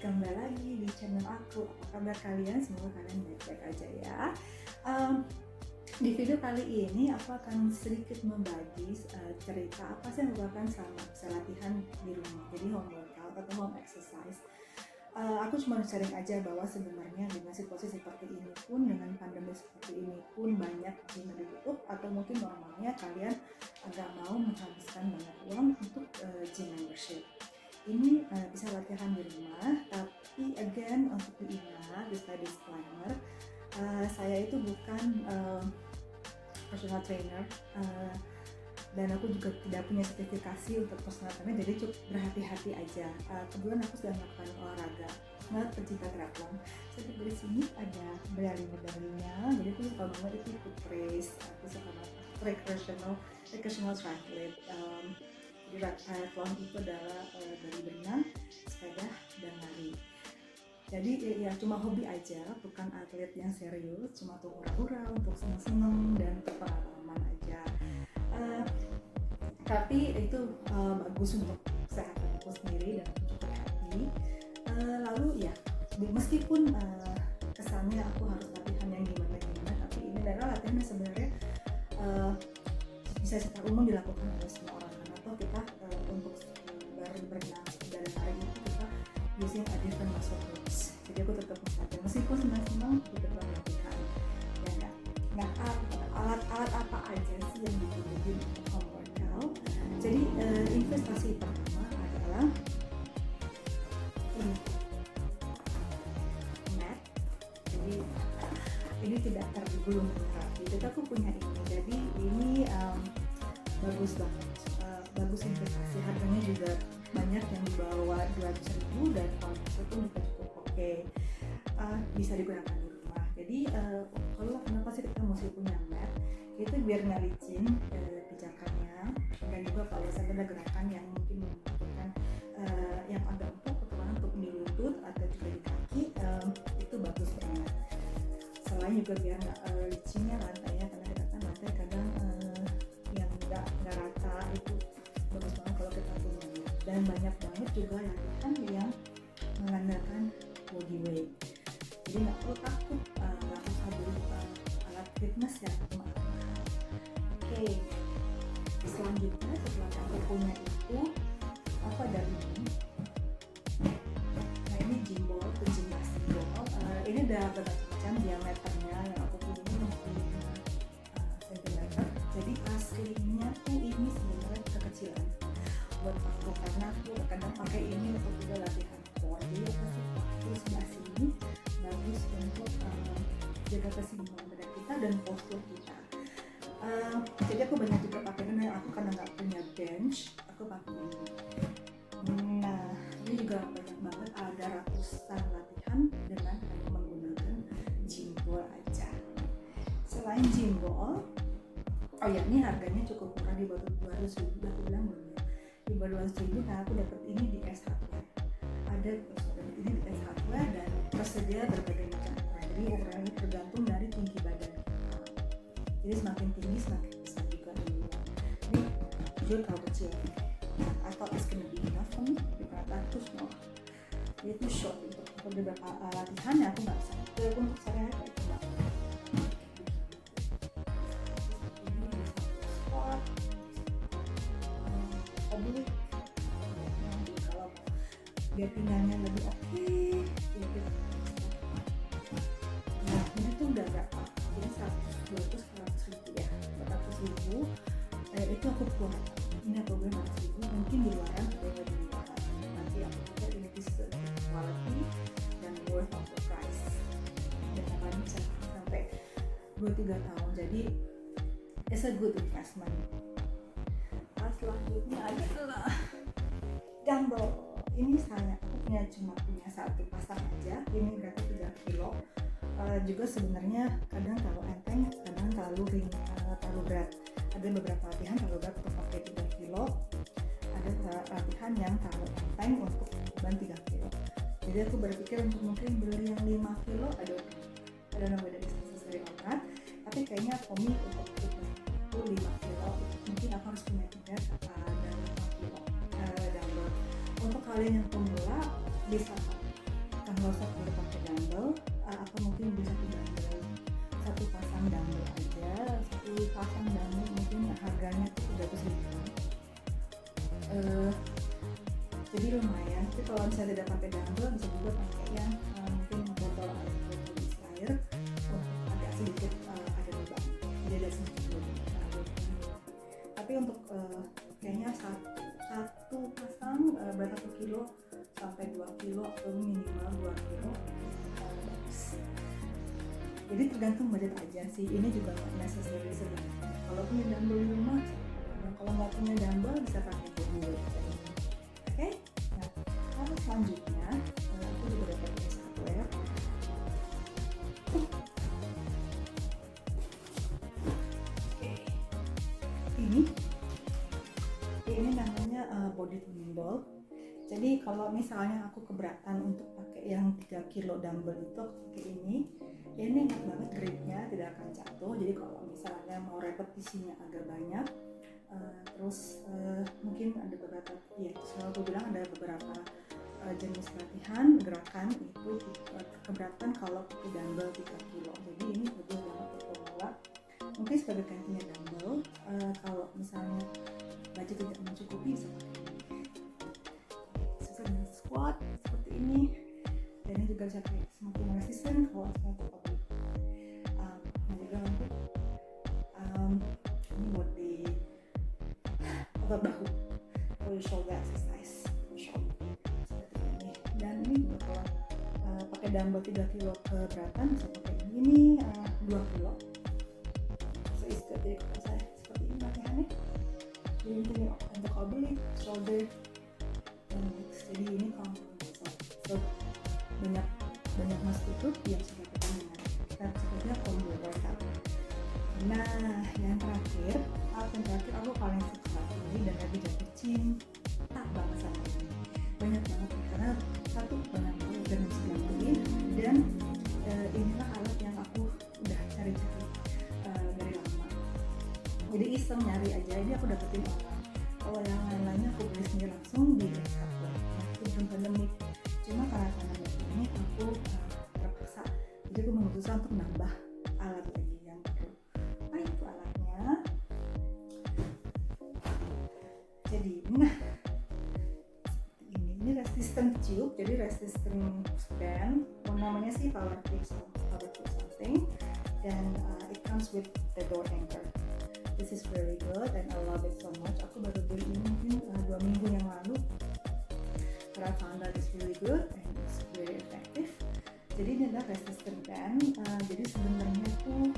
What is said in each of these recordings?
kembali lagi di channel aku. Apa kabar kalian? Semoga kalian baik-baik aja ya. Di video kali ini aku akan sedikit membagi cerita apa sih yang dilakukan selama bisa latihan di rumah, jadi home workout atau home exercise. Aku cuma sharing aja bahwa sebenarnya dengan situasi seperti ini pun, dengan pandemi seperti ini pun, banyak gym yang ditutup atau mungkin normalnya kalian agak mau menghabiskan banyak uang untuk gym membership. Ini bisa latihan di rumah, tapi again untuk diingat, disclaimer, saya itu bukan personal trainer, dan aku juga tidak punya sertifikasi untuk personal trainer, jadi cukup berhati-hati aja. Kebetulan aku sedang melakukan olahraga, pecinta triathlon. Jadi dari sini ada medali-medalinya, jadi aku suka banget itu ikut race, aku suka banget recreational triathlete. Jadi triathlon itu adalah dari berenang, sepeda, dan lari. Jadi ya cuma hobi aja, bukan atlet yang serius, cuma untuk hura-hura, untuk seneng-seneng dan untuk pengalaman aja. Tapi itu bagus untuk kesehatan aku sendiri dan aku cukup happy. Lalu ya, meskipun kesannya aku harus latihan yang gimana, tapi ini adalah latihan yang sebenarnya bisa secara umum dilakukan oleh semua orang. Atau kita untuk baru berenang dan hari itu kita using a different muscle groups. Jadi aku tetap latihan meskipun senang-senang, aku tetap latihan. Ya nggak alat-alat apa aja sih yang dibutuhin untuk home workout. Jadi investasi pertama adalah ini mat. Jadi ini tidak tergulung terapi. Jadi aku punya ini. Jadi ini bagus banget. Bagus investasi, harganya juga banyak yang di bawah 200.000 dan kualitasnya pun juga cukup oke. Bisa digunakan di rumah. Jadi kalau kenapa sih kita mesti punya mat, itu biar nggak licin pijakannya, dan juga kalau ada gerakan yang mungkin membutuhkan yang agak empuk untuk di lutut atau juga di kaki, itu bagus banget. Selain juga biar nggak licinnya lantainya, karena kita kan lantai kadang yang nggak rata, itu bagus banget kalau kita punya. Dan banyak banget juga latihan yang mengandalkan body weight, jadi nggak perlu takut nggak usah beli alat fitness yang mahal. Oke, selanjutnya setelah aku punya itu apa ada ini. Nah ini gym ball, gymnastic ball. Ini ada berbagai macam diameternya, yang aku punya ini 60 cm. Jadi aslinya tuh ini sebenarnya kekecilan buat aku, karena aku kadang pakai ini untuk juga latihan core. Jadi aku pakai sebelah sini, bagus untuk jaga keseimbangan badan kita dan postur kita. Jadi aku banyak juga pakai ini. Aku karena nggak punya bench, aku pakai ini. Nah ini juga banyak banget, ada ratusan latihan dengan hanya menggunakan gym ball aja. Selain gym ball, oh ya ini harganya cukup murah, di bawah 200.000. Aku bilang belum ya, di bawah 200.000. Nah aku dapat ini di S Hardware. Ada ini di S Hardware dan tersedia berbagai macam ukuran. Jadi ukurannya tergantung dari tinggi badan kita. Jadi semakin tinggi semakin besar juga ini. Ini jujur kalau kecil, atau it's gonna be enough for me, dikata itu small. Jadi itu short untuk beberapa latihan yang aku nggak bisa. Untuk sehari-hari itu nggak. Kalau biar pinggangnya lebih oke, ya gitu. Nah ini tuh udah berapa? Jadi 100-200-100 ribu ya, 400 ribu. Itu aku kuat. Ini aku beli 400 ribu. Mungkin di luaran ada yang lebih murah. Nanti aku pikir ini bisa quality dan worth of the price. Dan apalagi bisa sampai 2-3 tahun. Jadi it's a good investment. Selanjutnya adalah dumbbell. Ini saya cuma punya satu pasang aja. Ini berarti 3 kilo. Juga sebenarnya kadang terlalu enteng, kadang terlalu berat. Ada beberapa latihan terlalu berat untuk pakai 3 kilo. Ada latihan yang terlalu enteng untuk beban 3 kilo. Jadi aku berpikir untuk mungkin beli yang 5 kilo. Ada namanya dari seri berat. Tapi kayaknya Komi untuk itu 5 kilo. Mungkin aku harus punya 3 dan 5 kilo dumbbell. Untuk kalian yang pemula bisa kalau misalnya tidak pakai dumbbell bisa juga pakai yang mungkin botol air, botol isi air untuk agak sedikit ada beban, jadi ada sedikit beban. Tapi untuk kayaknya satu pasang berapa kilo sampai 2 kilo atau minimal 2 kilo bagus. Jadi tergantung budget aja sih, ini juga nggak necessary sebenarnya. Kalau punya dumbbell di rumah, kalau nggak punya dumbbell bisa pakai dumbbell. Oke? Nah, kalau selanjutnya aku juga dapat software. Ini namanya body tuning ball. Jadi kalau misalnya aku keberatan untuk pakai yang 3 kilo dumbbell itu, aku pakai ini enak banget, gripnya tidak akan jatuh. Jadi kalau misalnya mau repetisinya agak banyak, terus mungkin ada beberapa, ya selalu aku bilang ada beberapa jenis latihan gerakan itu keberatan kalau pakai dumbbell 3 kilo. Jadi ini bagus banget untuk pemula. Mungkin sebagai gantinya dumbbell, kalau misalnya budget tidak mencukupi bisa pakai ini. Susah dengan squat seperti ini, dan ini juga bisa pakai semakin resisten kalau misalnya untuk juga untuk ini buat di otot bahu, for shoulder exercise, seperti ini. Dan ini juga kalau pakai dumbbell 3 kilo keberatan bisa pakai ini 2 kilo. So it's good. Jadi kalau saya seperti ini latihannya, jadi ini untuk oblique, shoulder, dan legs. Jadi ini compound so banyak muscle yang sudah kita dengar. Kita sebutnya combo workout. Nah, yang terakhir aku paling suka ini dan lagi jatuh cinta banget sama ini. Banyak banget karena satu banyak banget dan bisa dilakuin, dan inilah alat yang aku udah cari-cari dari lama. Jadi iseng nyari aja, ini aku dapetin online. Kalau yang lain-lainnya aku beli sendiri langsung di Decathlon. Itu belum pandemi. Cuma karena pandemi ini aku terpaksa, jadi aku memutuskan untuk nambah alat lagi yang perlu. Apa itu alatnya? Jadi nah seperti ini resistant tube, jadi resistant band. Namanya sih power tube something, dan it comes with the door anchor. This is very good and I love it so much. Aku baru beli ini mungkin 2 minggu yang lalu. But I found that it's really good and it's very effective. Jadi ini adalah resistant band. Jadi sebenarnya tuh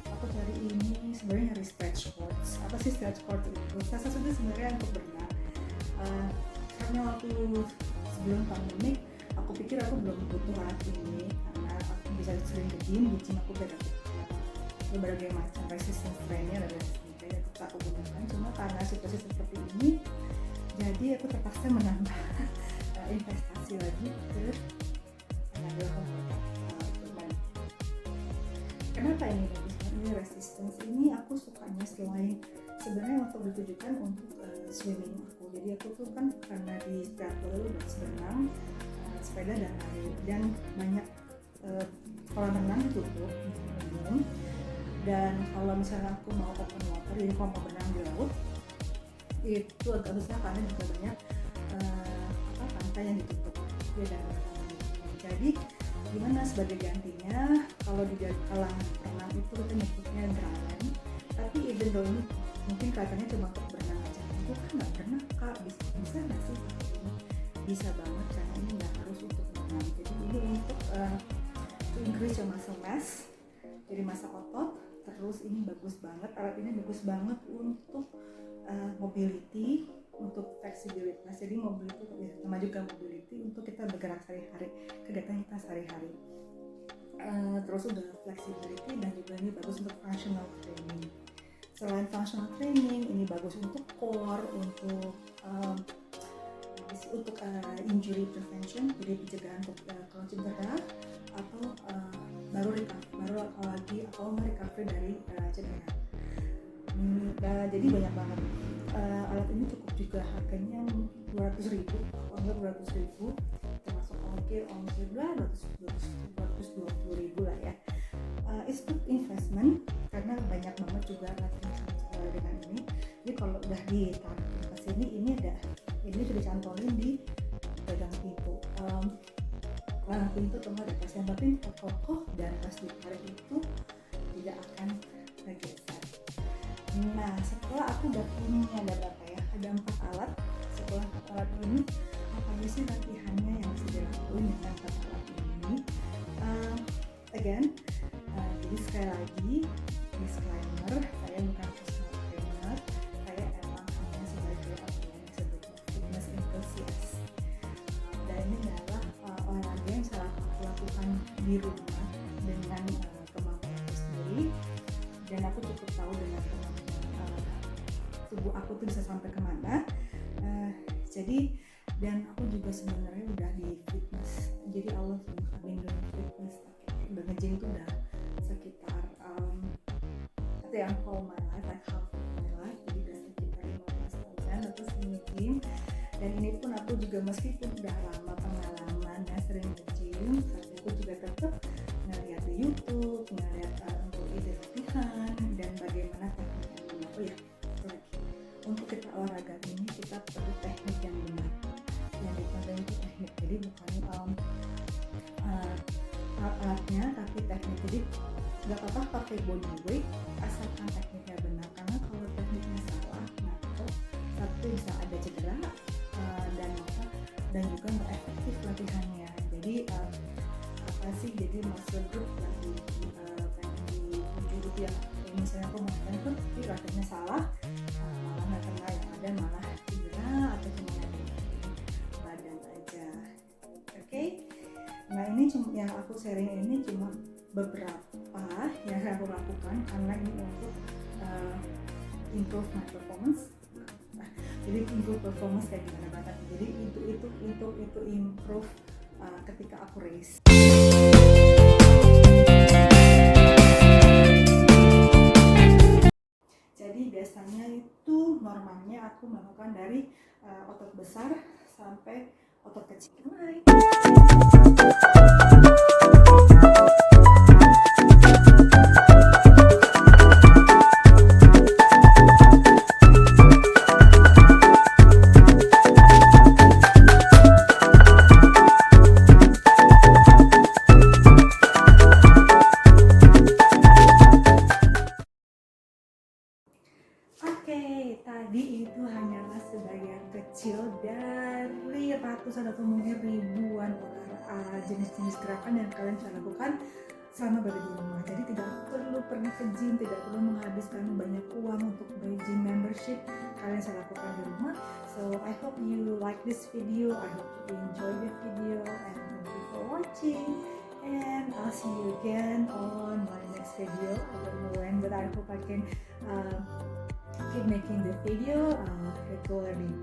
aku cari ini sebenarnya dari stretch cords. Apa sih stretch cords itu? Salah satunya sebenarnya untuk berenang. Karena waktu sebelum pandemi, aku pikir aku belum butuh alat ini karena aku bisa sering ke gym aku udah dapet berbagai macam resistance trainer dan sebagainya yang aku gunakan. Cuma karena situasi seperti ini, jadi aku terpaksa menambah investasi lagi ke tenaga komputer. Kenapa ini bagus? Ini resistance ini aku sukanya selain sebenarnya untuk ditujukan untuk swimming aku. Jadi aku tuh kan karena di triathlon udah berenang, sepeda dan lari, dan banyak kolam renang ditutup umum. Dan kalau misalnya aku mau open water, jadi kalau mau berenang di laut itu agak susah karena juga banyak pantai yang ditutup ya, dan jadi gimana sebagai gantinya kalau di kalangan renang itu kita nyebutnya dryland. Tapi even though ini mungkin kelihatannya cuma untuk berenang aja, aku kan nggak pernah kak, bisa nggak sih? Bisa banget, karena ini nggak harus untuk berenang. Jadi ini untuk to increase your muscle mass, jadi massa otot. Terus ini bagus banget, alat ini bagus banget untuk mobility, untuk fleksibilitas. Jadi mobility sama juga mobility untuk kita bergerak sehari-hari, kegiatan kita sehari-hari. Terus udah flexibility, dan juga ini bagus untuk functional training. Selain functional training, ini bagus untuk core, untuk injury prevention, jadi pencegahan kalau cedera atau baru lagi atau recovery dari cedera. Jadi banyak banget. Alat ini cukup juga, harganya 200.000 kalau enggak 200.000, termasuk ongkir 220.000 lah ya. It's good investment karena banyak banget juga alat dengan ini. Jadi kalau udah ditarik ke sini, ini sudah dicantolin di pegang ini. pintu rumah atas yang penting kokoh dan pas ditarik itu tidak akan bergeser. Nah setelah aku udah punya ada berapa ya, ada 4 alat. Setelah 4 alat ini apa aja sih latihannya yang bisa dilakuin dengan 4 alat ini? Jadi sekali lagi disclaimer, saya bukan personal trainer, saya emang hanya sebagai apa yang disebut fitness enthusiast. Dan ini adalah olahraga yang saya lakukan di rumah dengan kemampuan aku sendiri, dan aku cukup tahu dengan kemampuan tubuh aku tuh bisa sampai kemana. Dan aku juga sebenarnya udah di fitness, jadi Allah sudah bimbing fitness, udah nge-gym tuh udah sekitar whole my life, like half of my life, jadi udah sekitar 15 tahun terus nge-gym. Dan ini pun aku juga meskipun udah lama pengalaman ya sering nge-gym, tapi aku juga tetap ngeliat di YouTube, ngeliat untuk ide latihan dan bagaimana teknik yang benar. Oh ya, untuk kita olahraga ini kita perlu teknik yang benar. Yang dipakai itu teknik, jadi bukan alat-alatnya tapi teknik. Jadi nggak apa-apa pakai body weight asalkan tekniknya benar, karena kalau tekniknya salah, nah itu satu bisa ada cedera dan juga nggak efektif latihannya. Jadi jadi muscle group lagi pengen ditunjuk ya, misalnya aku mau itu tapi latihannya salah, malah nggak kena, yang ada malah cedera atau cuma badan aja. Oke? Nah ini cuma yang aku sharing ini cuma beberapa yang saya lakukan karena ini untuk improve my performance. Jadi improve performance kayak gimana banget. Jadi itu improve ketika aku race. Jadi biasanya itu normalnya aku melakukan dari otot besar sampai otot kecil. Tadi itu hanyalah sebagian kecil dari ratusan atau mungkin ribuan jenis-jenis gerakan yang kalian bisa lakukan selama berada di rumah. Jadi tidak perlu pergi ke gym, tidak perlu menghabiskan banyak uang untuk beli gym membership, kalian bisa lakukan di rumah. So I hope you like this video, I hope you enjoy the video, and thank you for watching, and I'll see you again on my next video. I don't know when, but I hope I can keep making the video regularly.